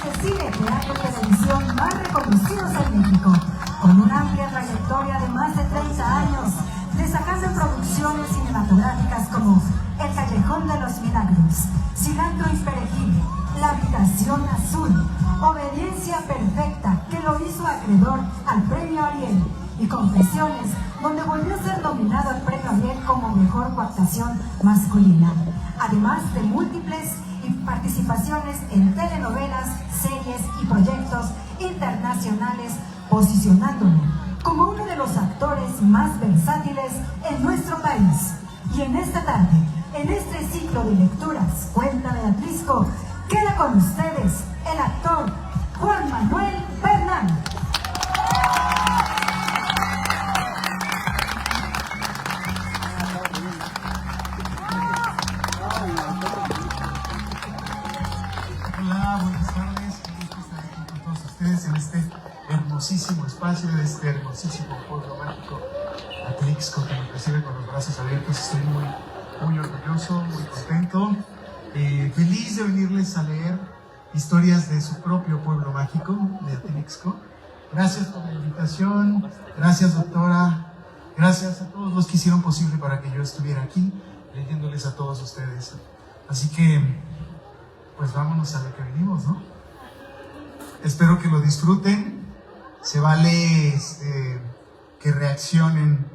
de cine, teatro y televisión más reconocidos en México, con una amplia trayectoria de más de 30 años, destacando en producciones cinematográficas como El Callejón de los Milagros, Cilantro y Perejil, La Habitación Azul, Obediencia Perfecta, que lo hizo acreedor al Premio Ariel, y Confesiones, donde volvió a ser nominado al Premio Ariel como mejor coactuación masculina, además de múltiples participaciones en telenovelas, series y proyectos internacionales, posicionándolo como uno de los actores más versátiles en nuestro país. Y en esta tarde, en este ciclo de lecturas Cuenta de Atlisco, queda con ustedes el actor Juan Manuel Bernal. Hola, buenas tardes. Un gusto estar aquí con todos ustedes en este hermosísimo espacio de este hermosísimo pueblo mágico Atlixco, que me recibe con los brazos abiertos. Estoy muy orgulloso, muy contento, feliz de venirles a leer historias de su propio pueblo mágico de Atlixco. Gracias por la invitación, gracias doctora, gracias a todos los que hicieron posible para que yo estuviera aquí leyéndoles a todos ustedes. Así que pues vámonos a lo que venimos, ¿no? Espero que lo disfruten. Se vale que reaccionen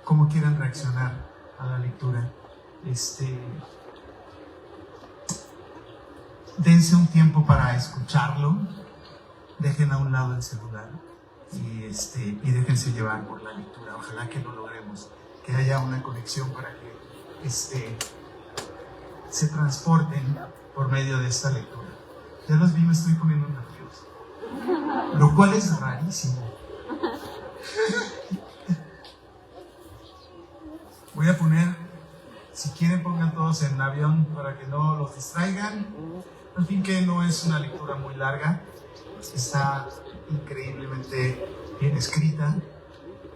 como quieran reaccionar a la lectura. Dense un tiempo para escucharlo. Dejen a un lado el celular y déjense llevar por la lectura. Ojalá que lo logremos, que haya una conexión para que se transporten por medio de esta lectura. Ya los vi, me estoy poniendo nervioso, lo cual es rarísimo. Voy a poner, si quieren pongan todos en avión para que no los distraigan. Al fin que no es una lectura muy larga, está increíblemente bien escrita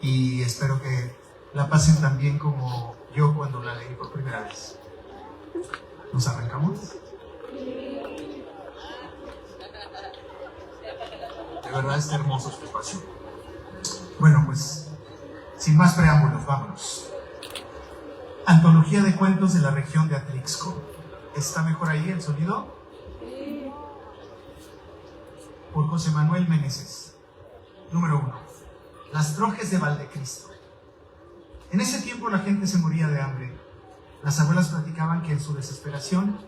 y espero que la pasen tan bien como yo cuando la leí por primera vez. ¿Nos arrancamos? De verdad está hermoso este espacio. Bueno, pues, sin más preámbulos, vámonos. Antología de cuentos de la región de Atlixco. ¿Está mejor ahí el sonido? Por José Manuel Meneses. Número 1. Las Trojes de Valdecristo. En ese tiempo la gente se moría de hambre. Las abuelas platicaban que en su desesperación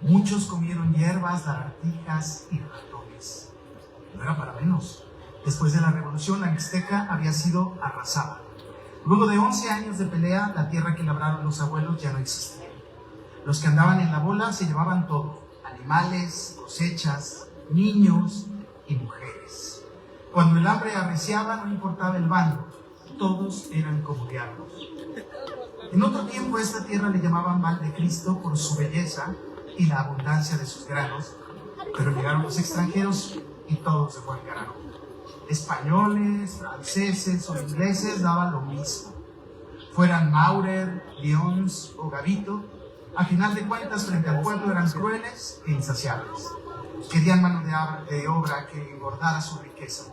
muchos comieron hierbas, lagartijas y ratones. No era para menos. Después de la revolución, la Mixteca había sido arrasada. Luego de 11 años de pelea, la tierra que labraron los abuelos ya no existía. Los que andaban en la bola se llevaban todo: animales, cosechas, niños y mujeres. Cuando el hambre arreciaba, no importaba el bando, todos eran como diablos. En otro tiempo, esta tierra le llamaban Valdecristo por su belleza y la abundancia de sus granos, pero llegaron los extranjeros y todo se fue al carajo. Españoles, franceses o ingleses daban lo mismo. Fueran Maurer, Lyons o Gavito, a final de cuentas, frente al pueblo eran crueles e insaciables. Querían mano de obra que engordara su riqueza.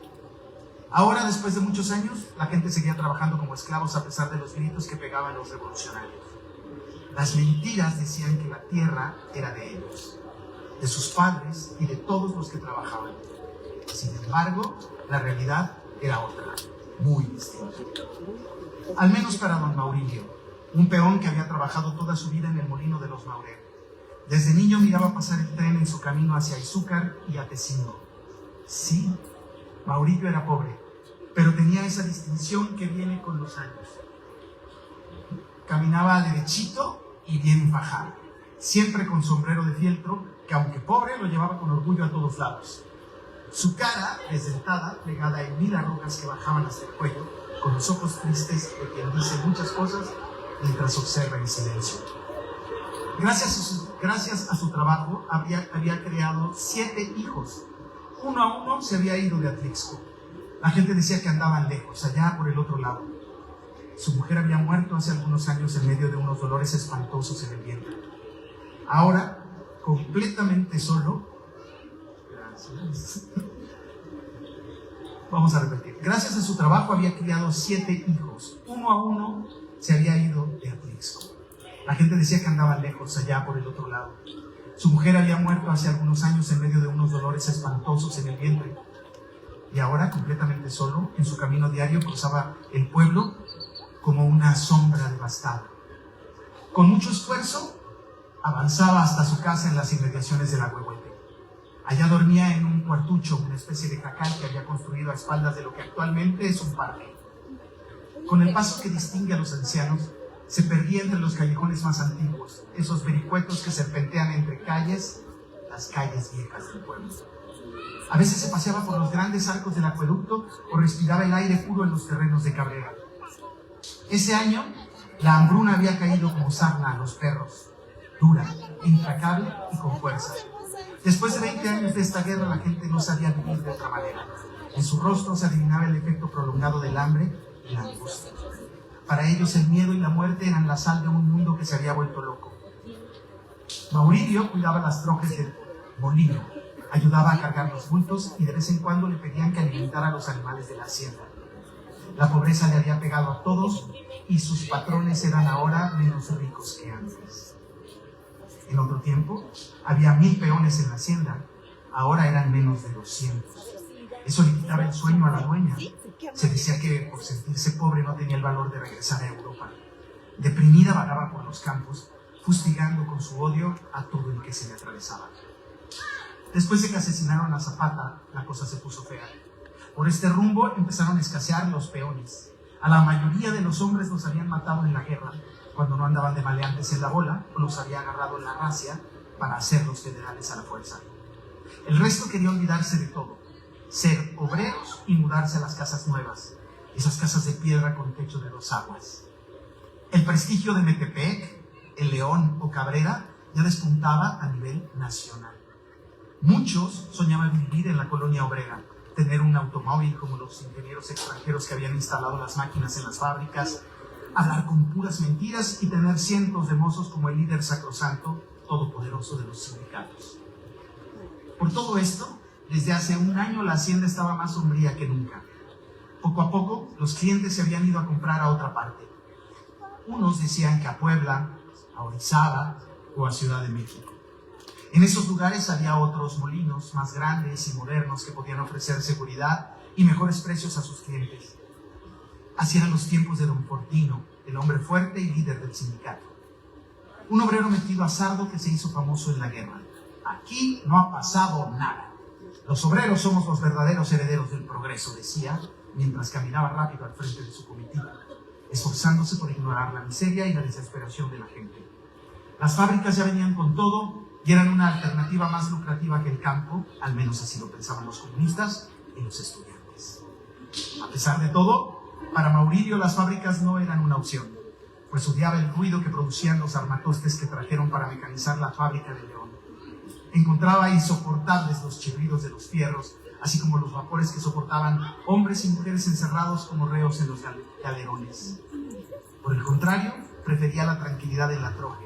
Ahora, después de muchos años, la gente seguía trabajando como esclavos a pesar de los gritos que pegaban los revolucionarios. Las mentiras decían que la tierra era de ellos, de sus padres y de todos los que trabajaban. Sin embargo, la realidad era otra, muy distinta. Al menos para don Maurilio, un peón que había trabajado toda su vida en el molino de los Maurer. Desde niño miraba pasar el tren en su camino hacia Izúcar y Atecingo. Sí, Maurilio era pobre, pero tenía esa distinción que viene con los años. Caminaba derechito y bien fajado, siempre con sombrero de fieltro, que aunque pobre lo llevaba con orgullo a todos lados. Su cara, desdentada, pegada en 1000 arrugas que bajaban hasta el cuello, con los ojos tristes de quien dice muchas cosas mientras observa en silencio. Gracias a su trabajo, había creado 7 hijos. Uno a uno se había ido de Atlixco. La gente decía que andaban lejos, allá por el otro lado. Su mujer había muerto hace algunos años en medio de unos dolores espantosos en el vientre. Ahora, completamente solo, más. Vamos a repetir. Gracias a su trabajo había criado 7 hijos. Uno a uno se había ido de Atlixco. La gente decía que andaban lejos, allá por el otro lado. Su mujer había muerto hace algunos años en medio de unos dolores espantosos en el vientre. Y ahora, completamente solo, en su camino diario, cruzaba el pueblo como una sombra devastada. Con mucho esfuerzo, avanzaba hasta su casa en las inmediaciones del Ahuehuete. Allá dormía en un cuartucho, una especie de jacal que había construido a espaldas de lo que actualmente es un parque. Con el paso que distingue a los ancianos, se perdía entre los callejones más antiguos, esos vericuetos que serpentean entre calles, las calles viejas del pueblo. A veces se paseaba por los grandes arcos del acueducto o respiraba el aire puro en los terrenos de Cabrera. Ese año, la hambruna había caído como sarna a los perros, dura, implacable y con fuerza. Después de 20 años de esta guerra, la gente no sabía vivir de otra manera. En su rostro se adivinaba el efecto prolongado del hambre y la angustia. Para ellos el miedo y la muerte eran la sal de un mundo que se había vuelto loco. Maurilio cuidaba las trojes del molino, ayudaba a cargar los bultos y de vez en cuando le pedían que alimentara a los animales de la hacienda. La pobreza le había pegado a todos y sus patrones eran ahora menos ricos que antes. En otro tiempo había 1000 peones en la hacienda, ahora eran menos de 200. Eso le quitaba el sueño a la dueña. Se decía que por sentirse pobre no tenía el valor de regresar a Europa. Deprimida vagaba por los campos, fustigando con su odio a todo el que se le atravesaba. Después de que asesinaron a Zapata, la cosa se puso fea. Por este rumbo empezaron a escasear los peones. A la mayoría de los hombres los habían matado en la guerra, cuando no andaban de maleantes en la bola, o los había agarrado la racia para hacerlos generales a la fuerza. El resto quería olvidarse de todo, ser obreros y mudarse a las casas nuevas, esas casas de piedra con techo de 2 aguas. El prestigio de Metepec, El León o Cabrera ya despuntaba a nivel nacional. Muchos soñaban vivir en la colonia obrera, tener un automóvil como los ingenieros extranjeros que habían instalado las máquinas en las fábricas, hablar con puras mentiras y tener cientos de mozos como el líder sacrosanto, todopoderoso de los sindicatos. Por todo esto, desde hace un año la hacienda estaba más sombría que nunca. Poco a poco, los clientes se habían ido a comprar a otra parte. Unos decían que a Puebla, a Orizaba o a Ciudad de México. En esos lugares había otros molinos más grandes y modernos que podían ofrecer seguridad y mejores precios a sus clientes. Así eran los tiempos de Don Fortino, el hombre fuerte y líder del sindicato. Un obrero metido a sardo que se hizo famoso en la guerra. Aquí no ha pasado nada. Los obreros somos los verdaderos herederos del progreso, decía, mientras caminaba rápido al frente de su comitiva, esforzándose por ignorar la miseria y la desesperación de la gente. Las fábricas ya venían con todo y eran una alternativa más lucrativa que el campo, al menos así lo pensaban los comunistas y los estudiantes. A pesar de todo, para Maurilio las fábricas no eran una opción, pues odiaba el ruido que producían los armatostes que trajeron para mecanizar la fábrica de León. Encontraba insoportables los chirridos de los fierros, así como los vapores que soportaban hombres y mujeres encerrados como reos en los galerones. Por el contrario, prefería la tranquilidad de la troje,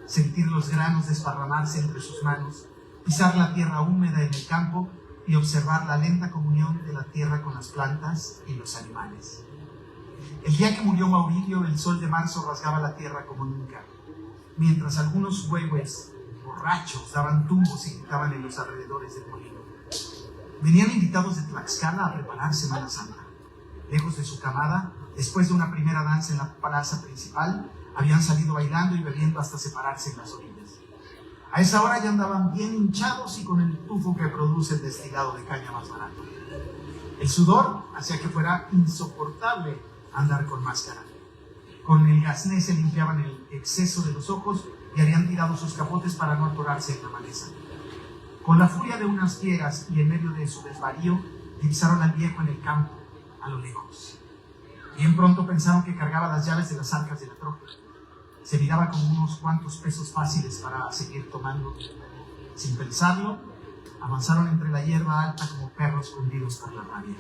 sentir los granos desparramarse entre sus manos, pisar la tierra húmeda en el campo y observar la lenta comunión de la tierra con las plantas y los animales. El día que murió Maurilio, el sol de marzo rasgaba la tierra como nunca, mientras algunos huehues borrachos daban tumbos y gritaban en los alrededores del molino. Venían invitados de Tlaxcala a preparar Semana Santa. Lejos de su camada, después de una primera danza en la plaza principal, habían salido bailando y bebiendo hasta separarse en las orillas. A esa hora ya andaban bien hinchados y con el tufo que produce el destilado de caña más barato. El sudor hacía que fuera insoportable andar con máscara. Con el gasné se limpiaban el exceso de los ojos y habían tirado sus capotes para no atorarse en la maleza. Con la furia de unas fieras y en medio de su desvarío, divisaron al viejo en el campo, a lo lejos. Bien pronto pensaron que cargaba las llaves de las arcas de la troca. Se miraba con unos cuantos pesos fáciles para seguir tomando. Sin pensarlo, avanzaron entre la hierba alta como perros cundidos por la rabia.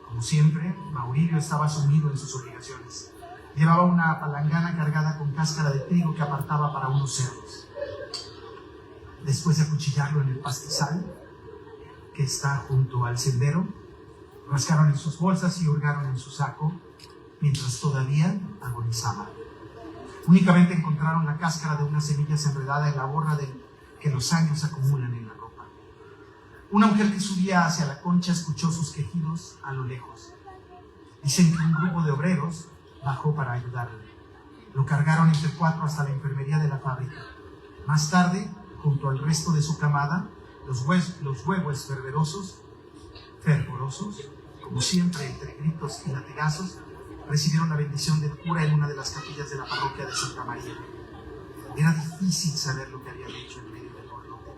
Como siempre, Maurilio estaba sumido en sus obligaciones. Llevaba una palangana cargada con cáscara de trigo que apartaba para unos cerdos. Después de acuchillarlo en el pastizal, que está junto al sendero, rascaron en sus bolsas y hurgaron en su saco mientras todavía agonizaba. Únicamente encontraron la cáscara de unas semillas enredada en la borra que los años acumulan en la ropa. Una mujer que subía hacia la concha escuchó sus quejidos a lo lejos. Dicen que un grupo de obreros bajó para ayudarle. Lo cargaron entre 4 hasta la enfermería de la fábrica. Más tarde, junto al resto de su camada, los huevos fervorosos, como siempre entre gritos y latigazos, recibieron la bendición del cura en una de las capillas de la parroquia de Santa María. Era difícil saber lo que habían hecho en medio del borlote.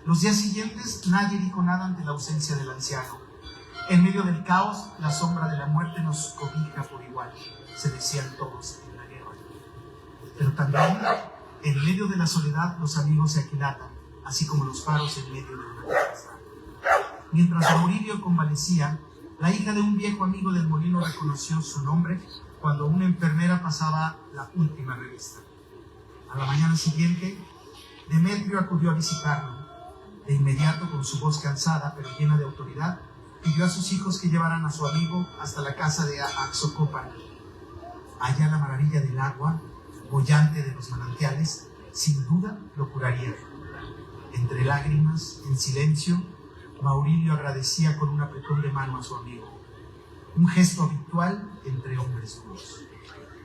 Los días siguientes nadie dijo nada ante la ausencia del anciano. En medio del caos, la sombra de la muerte nos cobija por igual, se decían todos en la guerra. Pero también, en medio de la soledad, los amigos se aquilatan, así como los faros en medio de una tempestad. Mientras Maurilio convalecía, la hija de un viejo amigo del molino reconoció su nombre cuando una enfermera pasaba la última revista. A la mañana siguiente, Demetrio acudió a visitarlo. De inmediato, con su voz cansada pero llena de autoridad, pidió a sus hijos que llevaran a su amigo hasta la casa de Axocópan. Allá la maravilla del agua, bollante de los manantiales, sin duda lo curaría. Entre lágrimas, en silencio, Maurilio agradecía con un apretón de mano a su amigo, un gesto habitual entre hombres duros.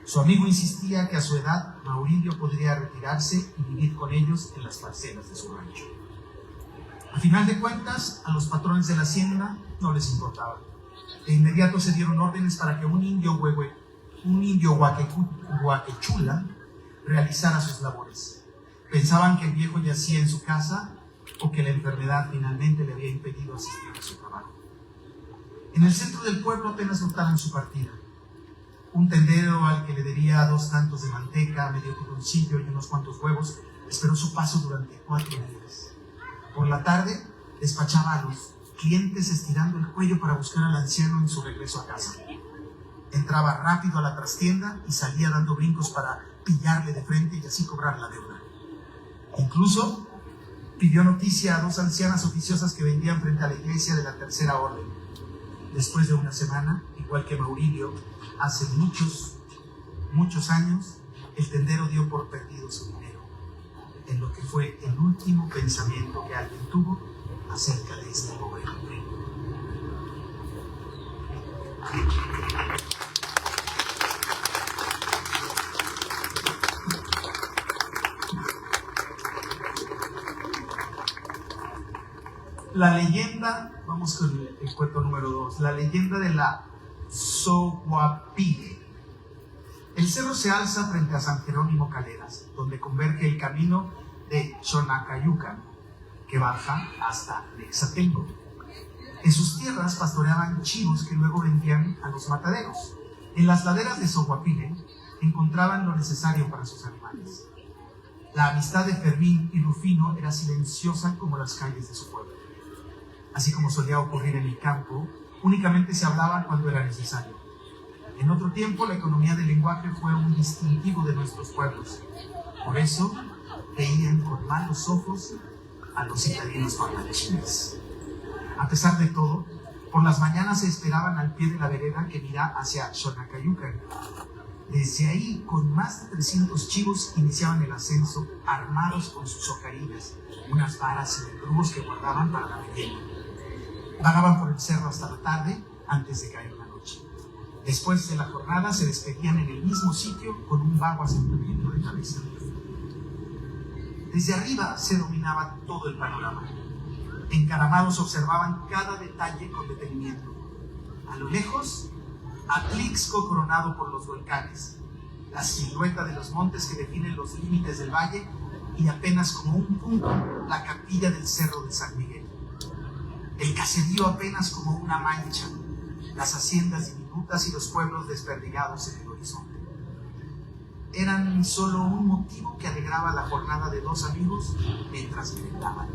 Su amigo insistía que a su edad Maurilio podría retirarse y vivir con ellos en las parcelas de su rancho. A final de cuentas, a los patrones de la hacienda no les importaba. De inmediato se dieron órdenes para que un indio huaquechula realizara sus labores. Pensaban que el viejo yacía en su casa o que la enfermedad finalmente le había impedido asistir a su trabajo. En el centro del pueblo apenas notaron su partida. Un tendero al que le debía 2 tantos de manteca, medio piloncillo y unos cuantos huevos, esperó su paso durante 4 días. Por la tarde, despachaba a los clientes estirando el cuello para buscar al anciano en su regreso a casa. Entraba rápido a la trastienda y salía dando brincos para pillarle de frente y así cobrar la deuda. Incluso pidió noticia a 2 ancianas oficiosas que vendían frente a la iglesia de la Tercera Orden. Después de una semana, igual que Maurilio, hace muchos años, el tendero dio por perdido su dinero, en lo que fue el último pensamiento que alguien tuvo acerca de este pobre hombre. La leyenda, vamos con el cuento número 2, la leyenda de la Soguapille. El cerro se alza frente a San Jerónimo Caleras, donde converge el camino de Xonacayucan, que baja hasta Nexatengo. En sus tierras pastoreaban chivos que luego vendían a los mataderos. En las laderas de Soguapille encontraban lo necesario para sus animales. La amistad de Fermín y Rufino era silenciosa como las calles de su pueblo. Así como solía ocurrir en el campo, únicamente se hablaba cuando era necesario. En otro tiempo, la economía del lenguaje fue un distintivo de nuestros pueblos. Por eso, veían con malos ojos a los italianos parlanchines. A pesar de todo, por las mañanas se esperaban al pie de la vereda que mira hacia Xonacayucan. Desde ahí, con más de 300 chivos, iniciaban el ascenso, armados con sus ocarillas, unas varas y mendrugos que guardaban para la merienda. Vagaban por el cerro hasta la tarde, antes de caer la noche. Después de la jornada se despedían en el mismo sitio con un vago asentamiento de cabeza. Desde arriba se dominaba todo el panorama. Encaramados observaban cada detalle con detenimiento. A lo lejos, Atlixco coronado por los volcanes, la silueta de los montes que definen los límites del valle y apenas como un punto la capilla del cerro de San Miguel. El caserío apenas como una mancha, las haciendas diminutas y los pueblos desperdigados en el horizonte. Eran solo un motivo que alegraba la jornada de 2 amigos mientras merendaban.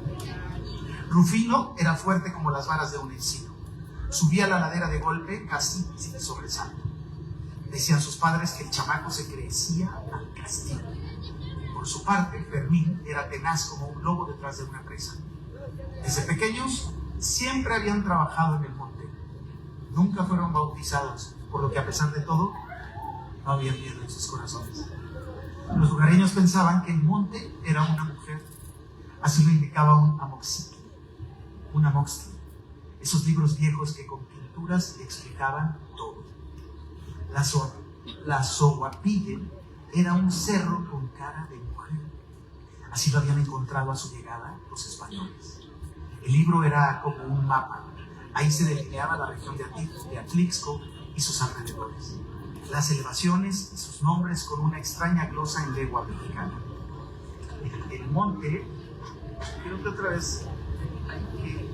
Rufino era fuerte como las varas de un encino. Subía la ladera de golpe casi sin sobresalto. Decían sus padres que el chamaco se crecía al castigo. Por su parte, Fermín era tenaz como un lobo detrás de una presa. Desde pequeños siempre habían trabajado en el monte. Nunca fueron bautizados, por lo que a pesar de todo, no había miedo en sus corazones. Los lugareños pensaban que el monte era una mujer. Así lo indicaba un amoxicli, esos libros viejos que con pinturas explicaban todo. La Sohuapille era un cerro con cara de mujer. Así lo habían encontrado a su llegada los españoles. El libro era como un mapa. Ahí se delineaba la región de Atlixco y sus alrededores, las elevaciones y sus nombres con una extraña glosa en lengua mexicana. El monte, creo que otra vez hay que...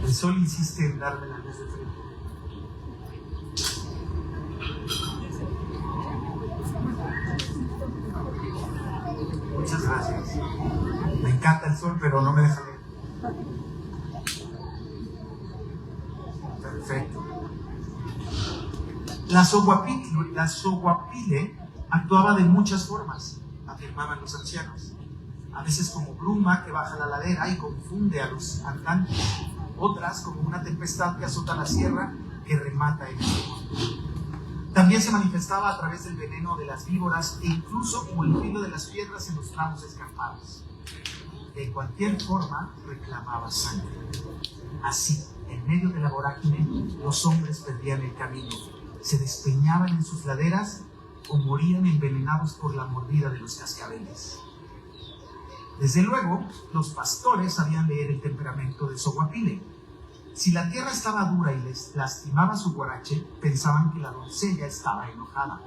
El sol insiste en darme la luz de frente. Muchas gracias. Me encanta el sol, pero no me deja leer. Perfecto. La Sohuapille actuaba de muchas formas, afirmaban los ancianos. A veces como bruma que baja la ladera y confunde a los andantes. Otras como una tempestad que azota la sierra que remata el cielo. También se manifestaba a través del veneno de las víboras e incluso como el ruido de las piedras en los tramos escarpados. De cualquier forma reclamaba sangre. Así, en medio de la vorágine, los hombres perdían el camino, se despeñaban en sus laderas o morían envenenados por la mordida de los cascabeles. Desde luego, los pastores sabían leer el temperamento de Sohuapille. Si la tierra estaba dura y les lastimaba su guarache, pensaban que la doncella estaba enojada.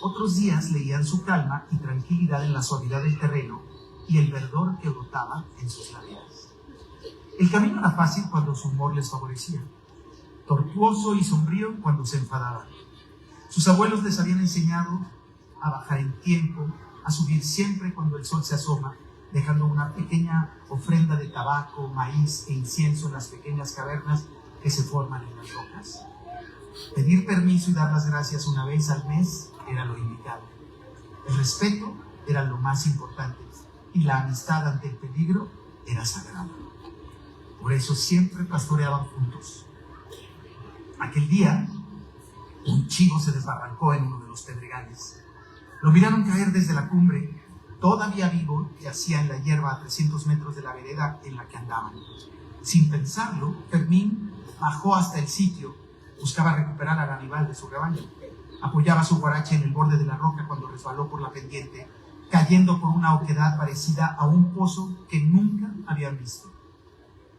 Otros días leían su calma y tranquilidad en la suavidad del terreno y el verdor que brotaba en sus laderas. El camino era fácil cuando su humor les favorecía, tortuoso y sombrío cuando se enfadaban. Sus abuelos les habían enseñado a bajar en tiempo, a subir siempre cuando el sol se asoma, dejando una pequeña ofrenda de tabaco, maíz e incienso en las pequeñas cavernas que se forman en las rocas. Pedir permiso y dar las gracias una vez al mes era lo indicado. El respeto era lo más importante y la amistad ante el peligro era sagrada. Por eso siempre pastoreaban juntos. Aquel día, un chivo se desbarrancó en uno de los pedregales. Lo miraron caer desde la cumbre, todavía vivo, que yacía en la hierba a 300 metros de la vereda en la que andaban. Sin pensarlo, Fermín bajó hasta el sitio, buscaba recuperar al animal de su rebaño. Apoyaba su guarache en el borde de la roca cuando resbaló por la pendiente, cayendo por una oquedad parecida a un pozo que nunca habían visto.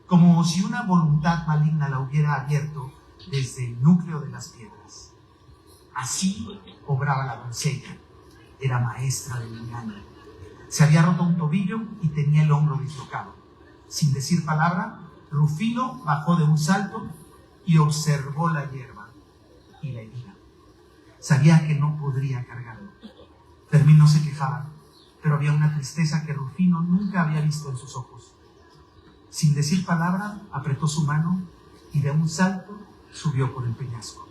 Como si una voluntad maligna la hubiera abierto desde el núcleo de las piedras. Así obraba la doncella. Era maestra del engaño. Se había roto un tobillo y tenía el hombro dislocado. Sin decir palabra, Rufino bajó de un salto y observó la hierba y la herida. Sabía que no podría cargarlo. Fermín no se quejaba, pero había una tristeza que Rufino nunca había visto en sus ojos. Sin decir palabra, apretó su mano y de un salto subió por el peñasco.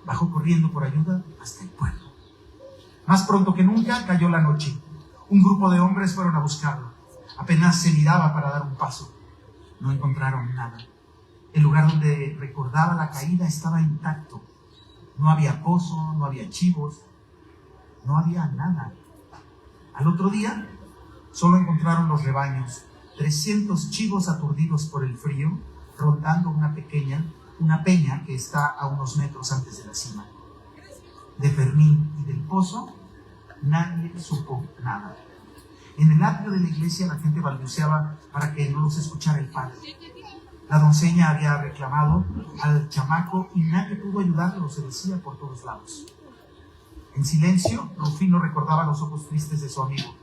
Bajó corriendo por ayuda hasta el pueblo. Más pronto que nunca cayó la noche. Un grupo de hombres fueron a buscarlo. Apenas se miraba para dar un paso. No encontraron nada. El lugar donde recordaba la caída estaba intacto. No había pozo, no había chivos, no había nada. Al otro día, solo encontraron los rebaños, 300 chivos aturdidos por el frío, rondando una peña que está a unos metros antes de la cima. De Fermín y del pozo, nadie supo nada. En el atrio de la iglesia la gente balbuceaba para que no los escuchara el padre. La doncella había reclamado al chamaco y nadie pudo ayudarlo, se decía por todos lados. En silencio, Rufino recordaba los ojos tristes de su amigo.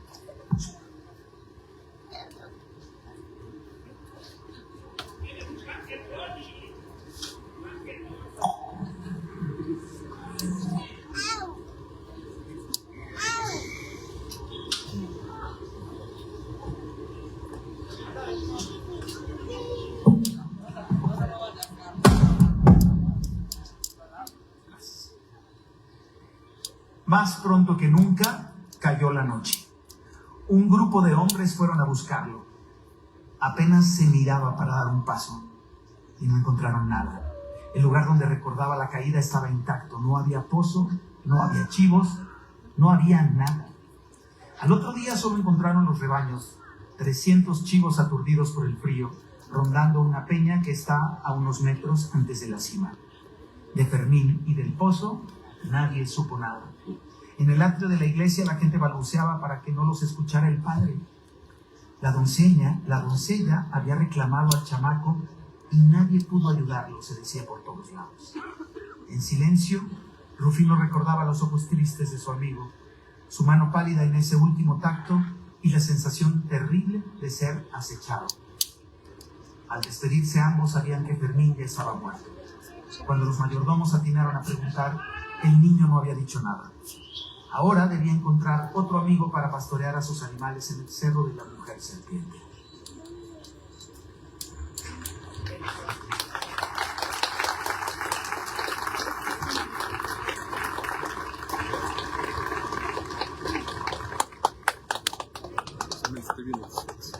Más pronto que nunca cayó la noche. Un grupo de hombres fueron a buscarlo. Apenas se miraba para dar un paso y no encontraron nada. El lugar donde recordaba la caída estaba intacto. No había pozo, no había chivos, no había nada. Al otro día solo encontraron los rebaños, 300 chivos aturdidos por el frío, rondando una peña que está a unos metros antes de la cima. De Fermín y del pozo nadie supo nada. En el atrio de la iglesia la gente balbuceaba para que no los escuchara el padre. La doncella había reclamado al chamaco y nadie pudo ayudarlo, se decía por todos lados. En silencio, Rufino recordaba los ojos tristes de su amigo, su mano pálida en ese último tacto y la sensación terrible de ser acechado. Al despedirse ambos sabían que Fermín ya estaba muerto. Cuando los mayordomos atinaron a preguntar, el niño no había dicho nada. Ahora debía encontrar otro amigo para pastorear a sus animales en el cerro de la mujer serpiente.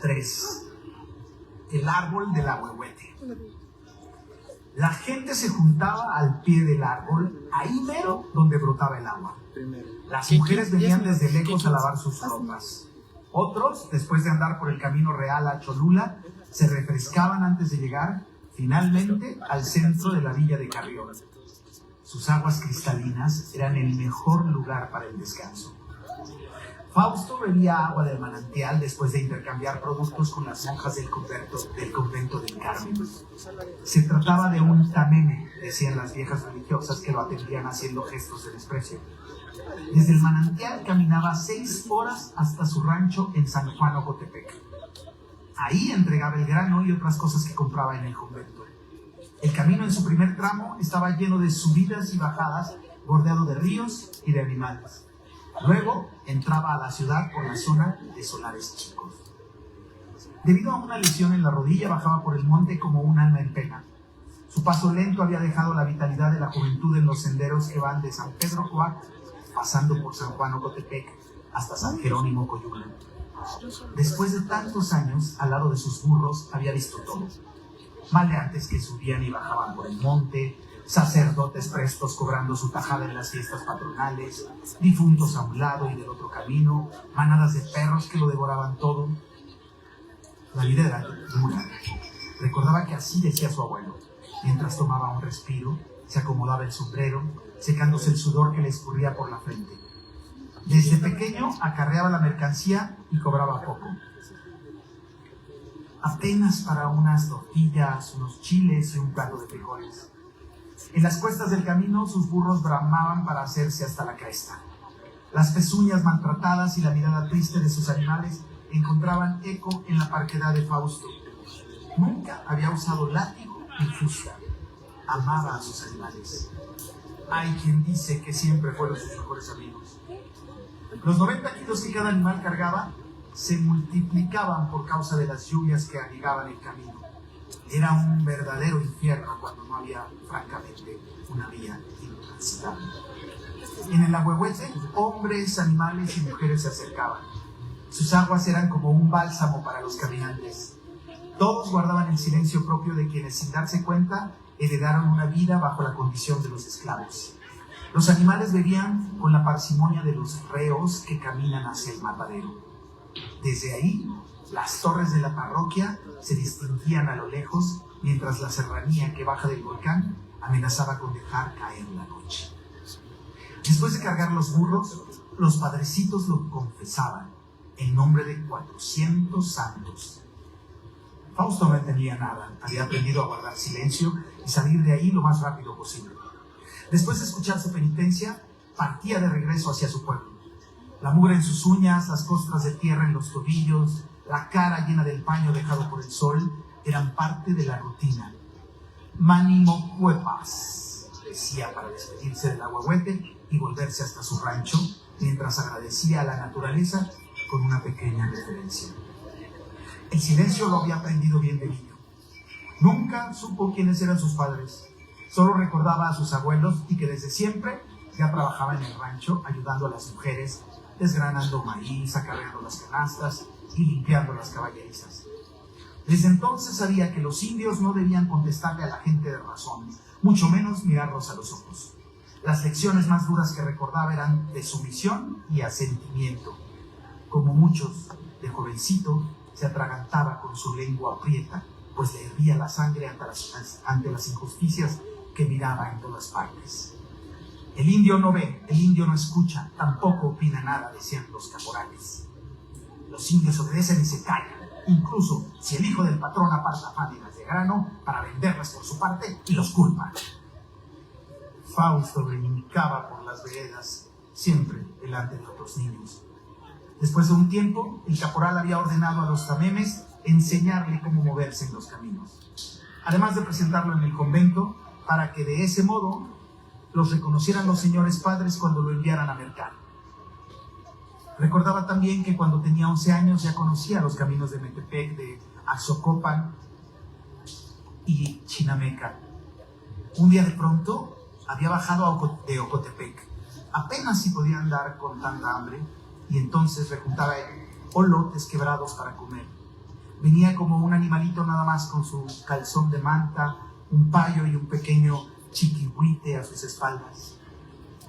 Tres. El árbol del ahuehuete. La gente se juntaba al pie del árbol, ahí mero donde brotaba el agua. Las mujeres venían desde lejos a lavar sus ropas. Otros, después de andar por el camino real a Cholula, se refrescaban antes de llegar, finalmente, al centro de la villa de Carrión. Sus aguas cristalinas eran el mejor lugar para el descanso. Fausto bebía agua del manantial después de intercambiar productos con las monjas del convento del Carmen. Se trataba de un tameme, decían las viejas religiosas que lo atendían haciendo gestos de desprecio. Desde el manantial caminaba 6 horas hasta su rancho en San Juan Ocotepec. Ahí entregaba el grano y otras cosas que compraba en el convento. El camino en su primer tramo estaba lleno de subidas y bajadas, bordeado de ríos y de animales. Luego entraba a la ciudad por la zona de solares chicos. Debido a una lesión en la rodilla, bajaba por el monte como un alma en pena. Su paso lento había dejado la vitalidad de la juventud en los senderos que van de San Pedro Coac, pasando por San Juan Ocotepec, hasta San Jerónimo Coyula. Después de tantos años, al lado de sus burros, había visto todo. Maleantes que subían y bajaban por el monte, sacerdotes prestos cobrando su tajada en las fiestas patronales, difuntos a un lado y del otro camino, manadas de perros que lo devoraban todo. La vida era dura. Recordaba que así decía su abuelo, mientras tomaba un respiro, se acomodaba el sombrero, secándose el sudor que le escurría por la frente. Desde pequeño acarreaba la mercancía y cobraba poco. Apenas para unas tortillas, unos chiles y un plato de frijoles. En las cuestas del camino, sus burros bramaban para hacerse hasta la cresta. Las pezuñas maltratadas y la mirada triste de sus animales encontraban eco en la parquedad de Fausto. Nunca había usado látigo ni fusta. Amaba a sus animales. Hay quien dice que siempre fueron sus mejores amigos. Los 90 kilos que cada animal cargaba se multiplicaban por causa de las lluvias que anidaban el camino. Era un verdadero infierno cuando no había, francamente, una vía intransitable. En el ahuehuete, hombres, animales y mujeres se acercaban. Sus aguas eran como un bálsamo para los caminantes. Todos guardaban el silencio propio de quienes, sin darse cuenta, heredaron una vida bajo la condición de los esclavos. Los animales bebían con la parsimonia de los reos que caminan hacia el matadero. Desde ahí, las torres de la parroquia se distinguían a lo lejos, mientras la serranía que baja del volcán amenazaba con dejar caer la noche. Después de cargar los burros, los padrecitos lo confesaban en nombre de 400 santos. Fausto no entendía nada, había aprendido a guardar silencio y salir de ahí lo más rápido posible. Después de escuchar su penitencia, partía de regreso hacia su pueblo. La mugre en sus uñas, las costras de tierra en los tobillos, la cara llena del paño dejado por el sol, eran parte de la rutina. Mánimo cuepas, decía para despedirse del ahuehuete y volverse hasta su rancho, mientras agradecía a la naturaleza con una pequeña referencia. El silencio lo había aprendido bien de niño. Nunca supo quiénes eran sus padres. Solo recordaba a sus abuelos y que desde siempre ya trabajaba en el rancho ayudando a las mujeres desgranando maíz, acarreando las canastas y limpiando las caballerizas. Desde entonces sabía que los indios no debían contestarle a la gente de razón, mucho menos mirarlos a los ojos. Las lecciones más duras que recordaba eran de sumisión y asentimiento. Como muchos, de jovencito, se atragantaba con su lengua aprieta, pues le hervía la sangre ante las injusticias que miraba en todas partes. El indio no ve, el indio no escucha, tampoco opina nada, decían los caporales. Los indios obedecen y se callan, incluso si el hijo del patrón aparta fábricas de grano para venderlas por su parte y los culpa. Fausto brincaba por las veredas, siempre delante de otros niños. Después de un tiempo, el caporal había ordenado a los tamemes enseñarle cómo moverse en los caminos, además de presentarlo en el convento para que de ese modo los reconocieran los señores padres cuando lo enviaran a mercar. Recordaba también que cuando tenía 11 años ya conocía los caminos de Metepec, de Axocopan y Chinameca. Un día de pronto había bajado de Ocotepec, apenas si podía andar con tanta hambre, y entonces rejuntaba olotes quebrados para comer. Venía como un animalito nada más con su calzón de manta, un payo y un pequeño chiquihuite a sus espaldas.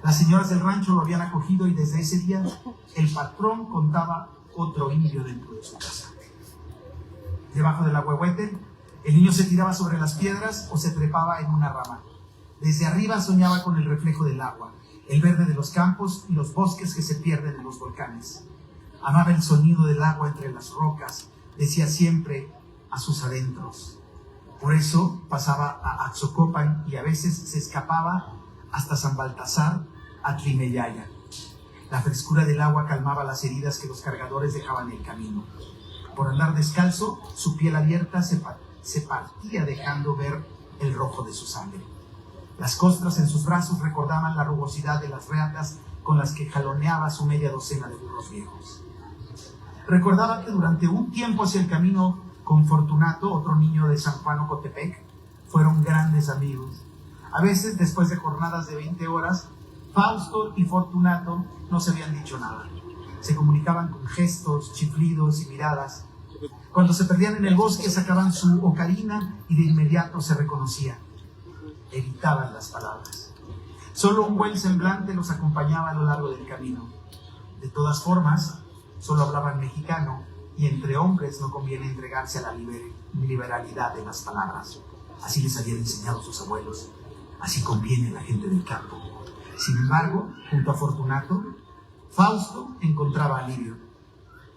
Las señoras del rancho lo habían acogido y desde ese día el patrón contaba otro indio dentro de su casa. Debajo del ahuehuete, el niño se tiraba sobre las piedras o se trepaba en una rama. Desde arriba soñaba con el reflejo del agua, el verde de los campos y los bosques que se pierden en los volcanes. Amaba el sonido del agua entre las rocas, decía siempre a sus adentros. Por eso pasaba a Axocopan y a veces se escapaba hasta San Baltasar, a Tlimeyaya. La frescura del agua calmaba las heridas que los cargadores dejaban en el camino. Por andar descalzo, su piel abierta se partía dejando ver el rojo de su sangre. Las costras en sus brazos recordaban la rugosidad de las reatas con las que jaloneaba su media docena de burros viejos. Recordaba que durante un tiempo hacia el camino con Fortunato, otro niño de San Juan Ocotepec, fueron grandes amigos. A veces, después de jornadas de 20 horas, Fausto y Fortunato no se habían dicho nada. Se comunicaban con gestos, chiflidos y miradas. Cuando se perdían en el bosque, sacaban su ocarina y de inmediato se reconocían. Evitaban las palabras. Solo un buen semblante los acompañaba a lo largo del camino. De todas formas, solo hablaban mexicano y entre hombres no conviene entregarse a la liberalidad de las palabras. Así les habían enseñado sus abuelos. Así conviene a la gente del campo. Sin embargo, junto a Fortunato, Fausto encontraba alivio.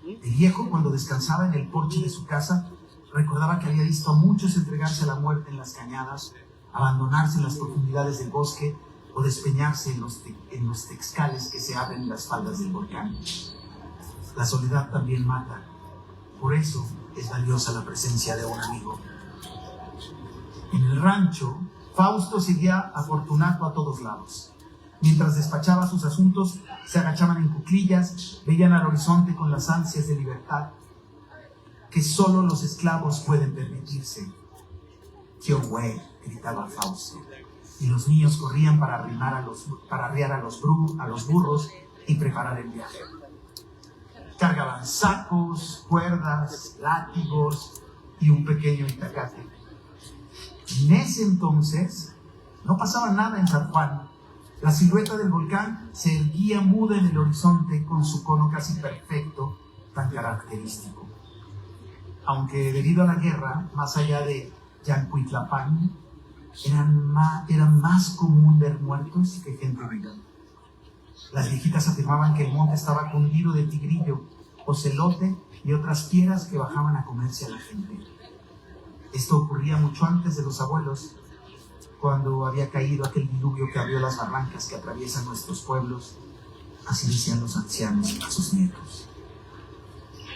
El viejo, cuando descansaba en el porche de su casa, recordaba que había visto a muchos entregarse a la muerte en las cañadas, abandonarse en las profundidades del bosque o despeñarse en los texcales que se abren en las faldas del volcán. La soledad también mata. Por eso es valiosa la presencia de un amigo. En el rancho, Fausto seguía a Fortunato a todos lados. Mientras despachaba sus asuntos, se agachaban en cuclillas, veían al horizonte con las ansias de libertad que solo los esclavos pueden permitirse. ¡Qué güey!, gritaba Fausto. Y los niños corrían para arriar a los burros y preparar el viaje. Cargaban sacos, cuerdas, látigos y un pequeño itacate. En ese entonces no pasaba nada en San Juan. La silueta del volcán se erguía muda en el horizonte con su cono casi perfecto, tan característico. Aunque debido a la guerra, más allá de Yancuitlapán, era más común ver muertos que gente viva. Las viejitas afirmaban que el monte estaba cundido de tigrillo, ocelote y otras fieras que bajaban a comerse a la gente. Esto ocurría mucho antes de los abuelos, cuando había caído aquel diluvio que abrió las barrancas que atraviesan nuestros pueblos. Así decían los ancianos a sus nietos.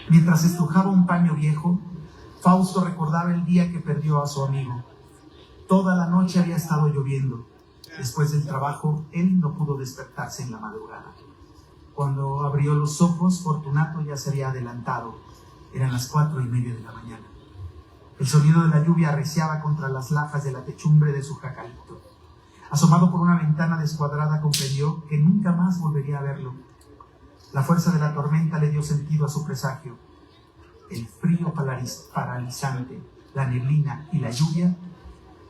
Mientras estrujaba un paño viejo, Fausto recordaba el día que perdió a su amigo. Toda la noche había estado lloviendo. Después del trabajo, él no pudo despertarse en la madrugada. Cuando abrió los ojos, Fortunato ya se había adelantado. Eran las 4:30 de la mañana. El sonido de la lluvia arreciaba contra las lajas de la techumbre de su jacalito. Asomado por una ventana descuadrada, comprendió que nunca más volvería a verlo. La fuerza de la tormenta le dio sentido a su presagio. El frío paralizante, la neblina y la lluvia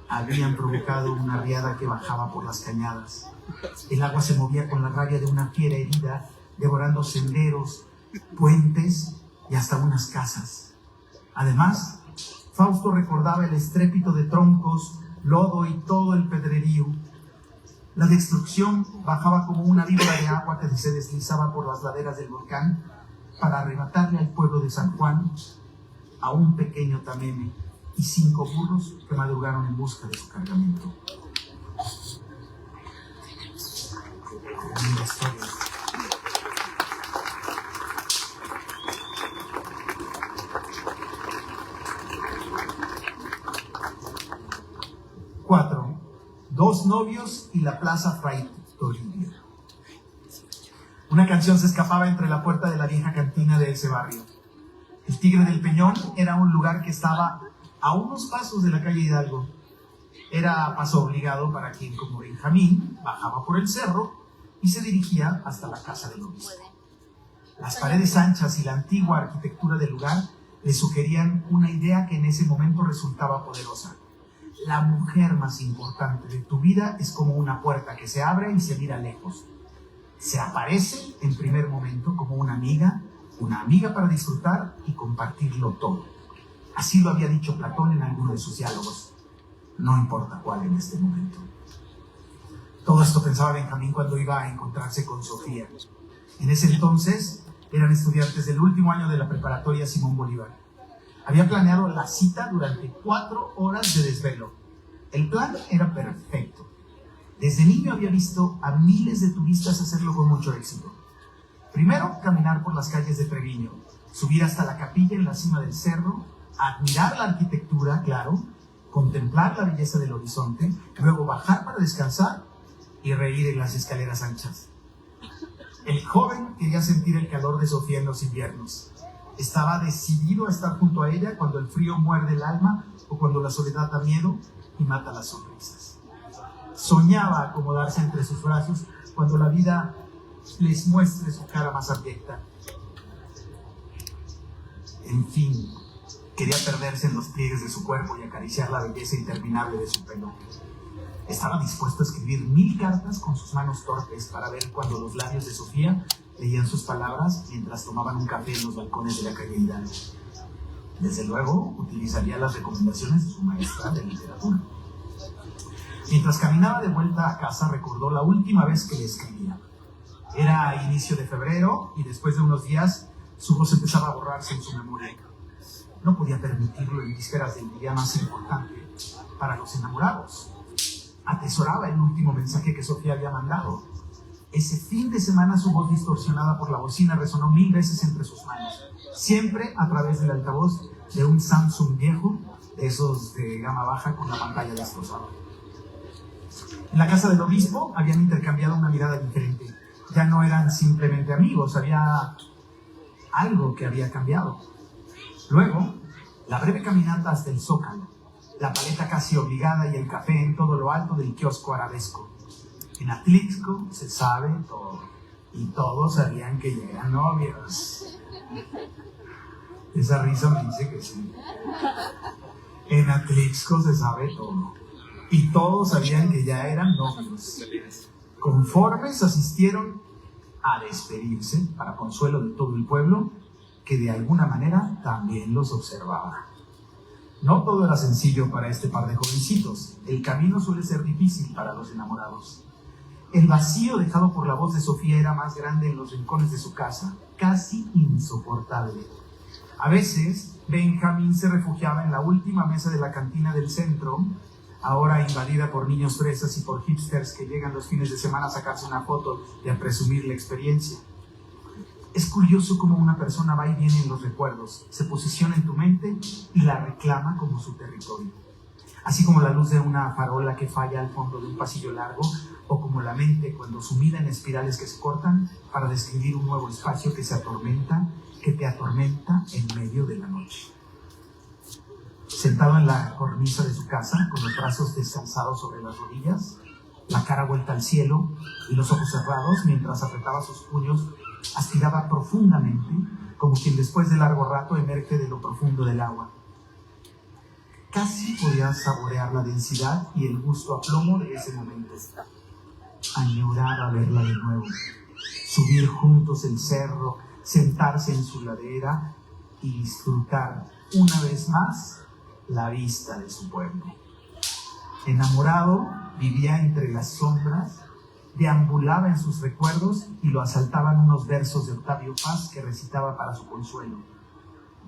habían provocado una riada que bajaba por las cañadas. El agua se movía con la rabia de una fiera herida, devorando senderos, puentes y hasta unas casas. Además, Fausto recordaba el estrépito de troncos, lodo y todo el pedrerío. La destrucción bajaba como una víbora de agua que se deslizaba por las laderas del volcán para arrebatarle al pueblo de San Juan a un pequeño tameme y 5 burros que madrugaron en busca de su cargamento. Linda historia. Cuatro. 2 novios y la plaza Fray Toribio. Una canción se escapaba entre la puerta de la vieja cantina de ese barrio. El Tigre del Peñón era un lugar que estaba a unos pasos de la calle Hidalgo. Era paso obligado para quien, como Benjamín, bajaba por el cerro y se dirigía hasta la casa del obispo. Las paredes anchas y la antigua arquitectura del lugar le sugerían una idea que en ese momento resultaba poderosa. La mujer más importante de tu vida es como una puerta que se abre y se mira lejos. Se aparece en primer momento como una amiga para disfrutar y compartirlo todo. Así lo había dicho Platón en alguno de sus diálogos. No importa cuál en este momento. Todo esto pensaba Benjamín cuando iba a encontrarse con Sofía. En ese entonces eran estudiantes del último año de la preparatoria Simón Bolívar. Había planeado la cita durante 4 horas de desvelo. El plan era perfecto. Desde niño había visto a miles de turistas hacerlo con mucho éxito. Primero, caminar por las calles de Treviño, subir hasta la capilla en la cima del cerro, admirar la arquitectura, claro, contemplar la belleza del horizonte, luego bajar para descansar y reír en las escaleras anchas. El joven quería sentir el calor de Sofía en los inviernos. Estaba decidido a estar junto a ella cuando el frío muerde el alma o cuando la soledad da miedo y mata las sonrisas. Soñaba acomodarse entre sus brazos cuando la vida les muestre su cara más abyecta. En fin, quería perderse en los pliegues de su cuerpo y acariciar la belleza interminable de su pelo. Estaba dispuesto a escribir 1000 cartas con sus manos torpes para ver cuando los labios de Sofía leían sus palabras mientras tomaban un café en los balcones de la calle Hidalgo. Desde luego, utilizaría las recomendaciones de su maestra de literatura. Mientras caminaba de vuelta a casa, recordó la última vez que le escribía. Era a inicio de febrero y después de unos días su voz empezaba a borrarse en su memoria. No podía permitirlo en vísperas del día más importante para los enamorados. Atesoraba el último mensaje que Sofía había mandado. Ese fin de semana su voz distorsionada por la bocina resonó 1000 veces entre sus manos, siempre a través del altavoz de un Samsung viejo, de esos de gama baja con la pantalla destrozada. En la casa del obispo habían intercambiado una mirada diferente. Ya no eran simplemente amigos, había algo que había cambiado. Luego, la breve caminata hasta el Zócalo, la paleta casi obligada y el café en todo lo alto del kiosco arabesco. En Atlixco se sabe todo, y todos sabían que ya eran novios. Esa risa me dice que sí. En Atlixco se sabe todo, y todos sabían que ya eran novios. Conformes asistieron a despedirse, para consuelo de todo el pueblo, que de alguna manera también los observaba. No todo era sencillo para este par de jovencitos. El camino suele ser difícil para los enamorados. El vacío dejado por la voz de Sofía era más grande en los rincones de su casa, casi insoportable. A veces, Benjamín se refugiaba en la última mesa de la cantina del centro, ahora invadida por niños fresas y por hipsters que llegan los fines de semana a sacarse una foto y a presumir la experiencia. Es curioso cómo una persona va y viene en los recuerdos, se posiciona en tu mente y la reclama como su territorio. Así como la luz de una farola que falla al fondo de un pasillo largo, o como la mente cuando sumida en espirales que se cortan para describir un nuevo espacio que te atormenta en medio de la noche. Sentado en la cornisa de su casa, con los brazos descansados sobre las rodillas, la cara vuelta al cielo y los ojos cerrados mientras apretaba sus puños Aspiraba profundamente, como quien después de largo rato emerge de lo profundo del agua. Casi podía saborear la densidad y el gusto a plomo de ese momento. Añoraba verla de nuevo, subir juntos el cerro, sentarse en su ladera y disfrutar una vez más la vista de su pueblo. Enamorado, vivía entre las sombras, deambulaba en sus recuerdos y lo asaltaban unos versos de Octavio Paz que recitaba para su consuelo.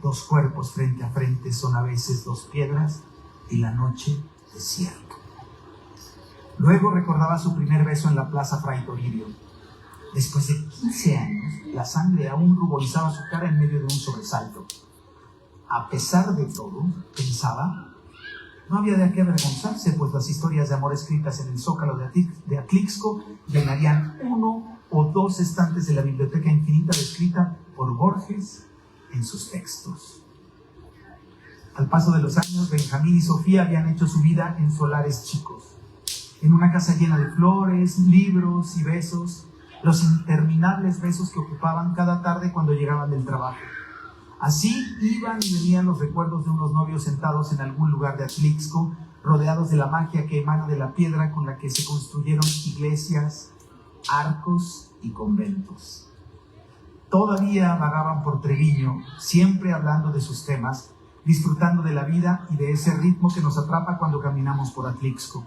Dos cuerpos frente a frente son a veces dos piedras y la noche desierto. Luego recordaba su primer beso en la Plaza Fray Toribio. Después de 15 años, la sangre aún ruborizaba su cara en medio de un sobresalto. A pesar de todo, pensaba, no había de qué avergonzarse, pues las historias de amor escritas en el Zócalo de Atlixco llenarían 1 o 2 estantes de la biblioteca infinita descrita por Borges en sus textos. Al paso de los años, Benjamín y Sofía habían hecho su vida en solares chicos, en una casa llena de flores, libros y besos, los interminables besos que ocupaban cada tarde cuando llegaban del trabajo. Así iban y venían los recuerdos de unos novios sentados en algún lugar de Atlixco, rodeados de la magia que emana de la piedra con la que se construyeron iglesias, arcos y conventos. Todavía vagaban por Treviño, siempre hablando de sus temas, disfrutando de la vida y de ese ritmo que nos atrapa cuando caminamos por Atlixco.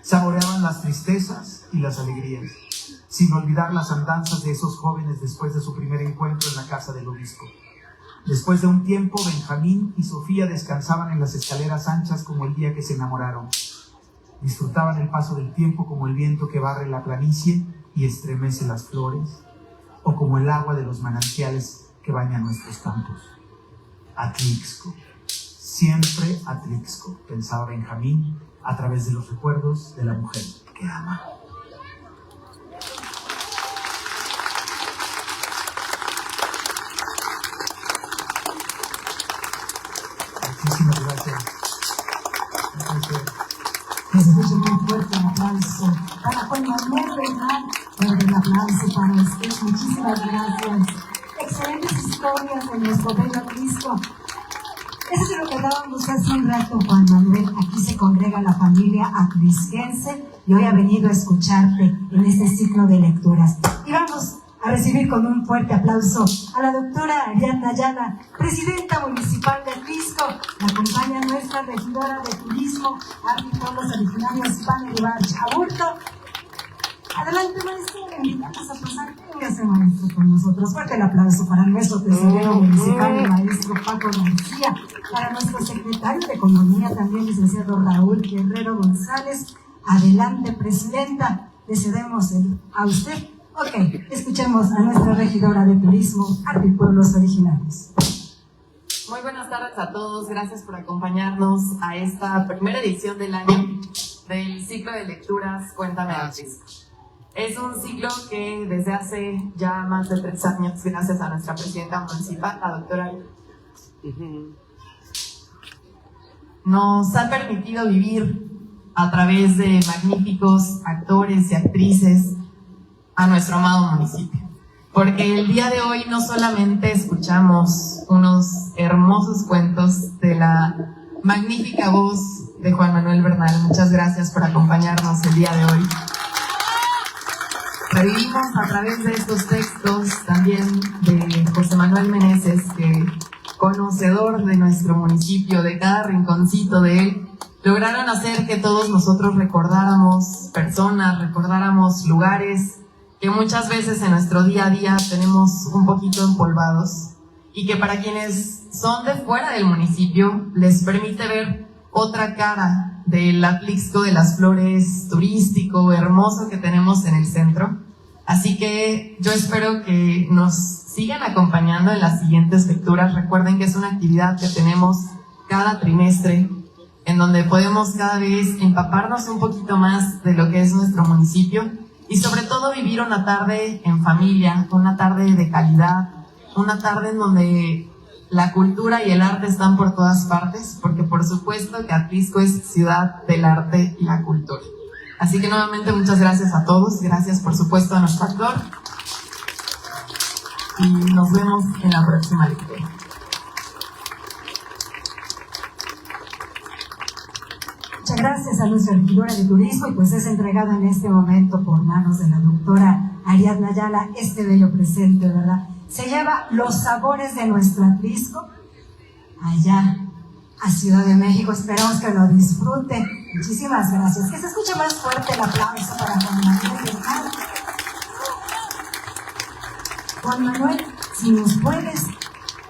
Saboreaban las tristezas y las alegrías, sin olvidar las andanzas de esos jóvenes después de su primer encuentro en la casa del obispo. Después de un tiempo, Benjamín y Sofía descansaban en las escaleras anchas como el día que se enamoraron. Disfrutaban el paso del tiempo como el viento que barre la planicie y estremece las flores, o como el agua de los manantiales que bañan nuestros campos. Atlixco, siempre Atlixco, pensaba Benjamín a través de los recuerdos de la mujer que ama. Muchísimas gracias. Que se escuche muy fuerte el aplauso para Juan Manuel Bernal, pero el aplauso para usted. Muchísimas gracias. Excelentes historias de nuestro bello Atlixco. Eso es lo que hablábamos hace un rato, Juan Manuel. Aquí se congrega la familia atlixquense y hoy ha venido a escucharte en este ciclo de lecturas. Y vamos a recibir con un fuerte aplauso a la doctora Ariadna Ayala, presidenta municipal de Atlixco. La acompaña nuestra regidora de turismo, arte y pueblos originarios, Panel Aburto. Adelante, maestro, le invitamos a pasar. Véngase, maestro, con nosotros. Fuerte el aplauso para nuestro tesorero municipal, el maestro Paco García, para nuestro secretario de Economía, también licenciado Raúl Guerrero González. Adelante, presidenta, le cedemos a usted. Ok, escuchemos a nuestra regidora de turismo, arte y pueblos originarios. Muy buenas tardes a todos, gracias por acompañarnos a esta primera edición del año del ciclo de lecturas Cuéntame Atlixco. Es un ciclo que desde hace ya más de 3 años, gracias a nuestra presidenta municipal, la doctora, nos ha permitido vivir a través de magníficos actores y actrices a nuestro amado municipio. Porque el día de hoy no solamente escuchamos unos hermosos cuentos de la magnífica voz de Juan Manuel Bernal, muchas gracias por acompañarnos el día de hoy. Revivimos a través de estos textos también de José Manuel Meneses, que conocedor de nuestro municipio, de cada rinconcito de él, lograron hacer que todos nosotros recordáramos personas, recordáramos lugares que muchas veces en nuestro día a día tenemos un poquito empolvados y que para quienes son de fuera del municipio les permite ver otra cara del Atlixco de las Flores turístico, hermoso que tenemos en el centro. Así que yo espero que nos sigan acompañando en las siguientes lecturas. Recuerden que es una actividad que tenemos cada trimestre, en donde podemos cada vez empaparnos un poquito más de lo que es nuestro municipio y sobre todo vivir una tarde en familia, una tarde de calidad, una tarde en donde la cultura y el arte están por todas partes, porque por supuesto que Atlixco es ciudad del arte y la cultura. Así que nuevamente muchas gracias a todos, gracias por supuesto a nuestro actor. y nos vemos en la próxima lectura. Muchas gracias a nuestra regidora de turismo, y pues es entregada en este momento por manos de la doctora Ariadna Ayala este bello presente, ¿verdad? Se lleva los sabores de nuestro Atlisco allá a Ciudad de México. Esperamos que lo disfruten. Muchísimas gracias. Que se escuche más fuerte el aplauso para Juan Manuel Bernal. Juan Manuel, si nos puedes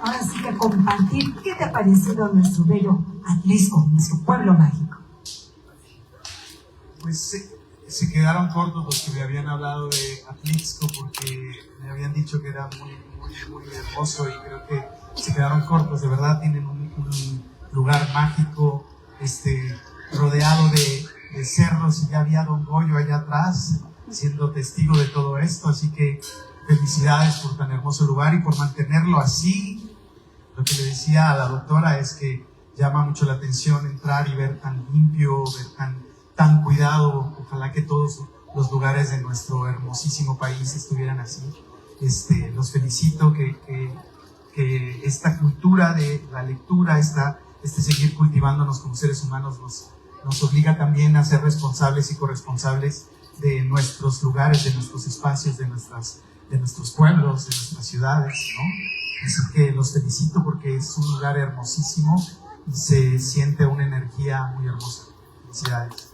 ahora sí que compartir qué te ha parecido nuestro bello Atlisco, nuestro pueblo mágico. Pues se quedaron cortos los que me habían hablado de Atlisco, porque me habían dicho que era muy hermoso, y creo que se quedaron cortos. De verdad tienen un lugar mágico, rodeado de cerros, y ya había Don Goyo allá atrás siendo testigo de todo esto, así que felicidades por tan hermoso lugar y por mantenerlo así. Lo que le decía a la doctora es que llama mucho la atención entrar y ver tan limpio, ver tan cuidado. Ojalá que todos los lugares de nuestro hermosísimo país estuvieran así. Los felicito que esta cultura de la lectura, seguir cultivándonos como seres humanos nos obliga también a ser responsables y corresponsables de nuestros lugares, de nuestros espacios, de nuestros pueblos, de nuestras ciudades, ¿no? Así que los felicito porque es un lugar hermosísimo y se siente una energía muy hermosa. Felicidades.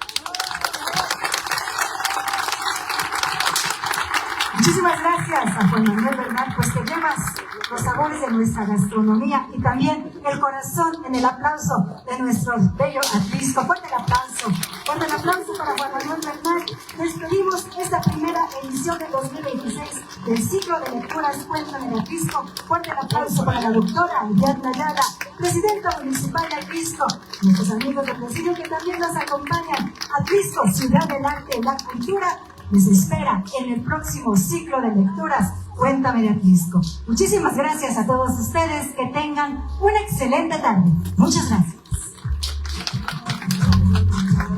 Muchísimas gracias a Juan Manuel Bernal, pues que llevas los sabores de nuestra gastronomía y también el corazón en el aplauso de nuestro bello Atlisco. Fuerte el aplauso para Juan Manuel Bernal. Despedimos esta primera edición del 2026 del ciclo de lecturas Cuéntame de Atlisco. Fuerte el aplauso para la doctora Ariadna Ayala, presidenta municipal de Atlisco, nuestros amigos del presidio que también nos acompañan. Atlisco, ciudad del arte y la cultura, les espera en el próximo ciclo de lecturas Cuéntame de Atlisco. Muchísimas gracias a todos ustedes, que tengan una excelente tarde. Muchas gracias.